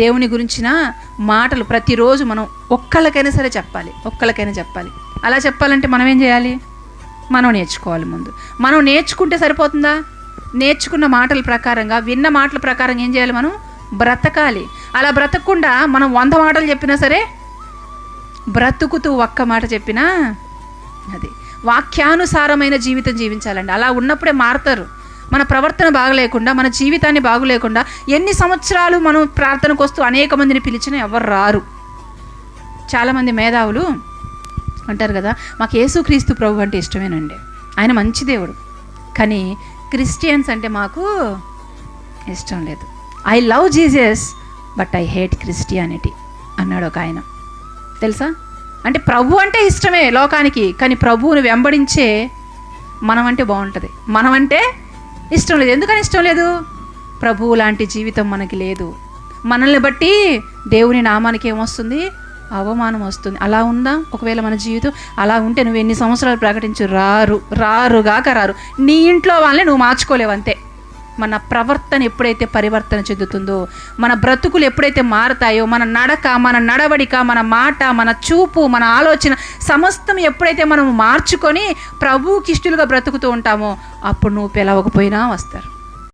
దేవుని గురించిన మాటలు ప్రతిరోజు మనం ఒక్కళ్ళకైనా సరే చెప్పాలి. అలా చెప్పాలంటే మనం ఏం చేయాలి? మనం నేర్చుకోవాలి. ముందు మనం నేర్చుకుంటే సరిపోతుందా? నేర్చుకున్న మాటల ప్రకారంగా, విన్న మాటల ప్రకారం ఏం చేయాలి? మనం బ్రతకాలి. అలా బ్రతకకుండా మనం 100 మాటలు చెప్పినా సరే, బ్రతుకుతూ ఒక్క మాట చెప్పినా, అది వాక్యానుసారమైన జీవితం జీవించాలండి. అలా ఉన్నప్పుడే మారుతారు. మన ప్రవర్తన బాగలేకుండా, మన జీవితాన్ని బాగలేకుండా ఎన్ని సంవత్సరాలు మనం ప్రార్థనకు వస్తూ అనేక మందిని పిలిచినా ఎవరు రారు. చాలామంది మేధావులు అంటారు కదా, మాకు యేసుక్రీస్తు ప్రభు అంటే ఇష్టమేనండి, ఆయన మంచి దేవుడు, కానీ క్రిస్టియన్స్ అంటే మాకు ఇష్టం లేదు. I love Jesus but I hate Christianity అన్నాడు ఒక ఆయన. తెలుసా? అంటే ప్రభు అంటే ఇష్టమే లోకానికి, కానీ ప్రభువుని వెంబడించే మనమంటే బాగుంటుంది, మనమంటే ఇష్టం లేదు. ఎందుకని ఇష్టం లేదు? ప్రభువు లాంటి జీవితం మనకి లేదు. మనల్ని బట్టి దేవుని నామానికి ఏమొస్తుంది? అవమానం వస్తుంది. అలా ఉందా ఒకవేళ మన జీవితం? అలా ఉంటే నువ్వు ఎన్ని సంవత్సరాలు ప్రకటించు, రారుగాక రారు. నీ ఇంట్లో వాళ్ళని నువ్వు మార్చుకోలేవు, అంతే. మన ప్రవర్తన ఎప్పుడైతే పరివర్తన చెందుతుందో, మన బ్రతుకులు ఎప్పుడైతే మారుతాయో, మన నడక, మన నడవడిక, మన మాట, మన చూపు, మన ఆలోచన సమస్తం ఎప్పుడైతే మనం మార్చుకొని ప్రభువుకి ఇష్టలుగా బ్రతుకుతూ ఉంటామో, అప్పుడు నువ్వు పిలవకపోయినా వస్తారు.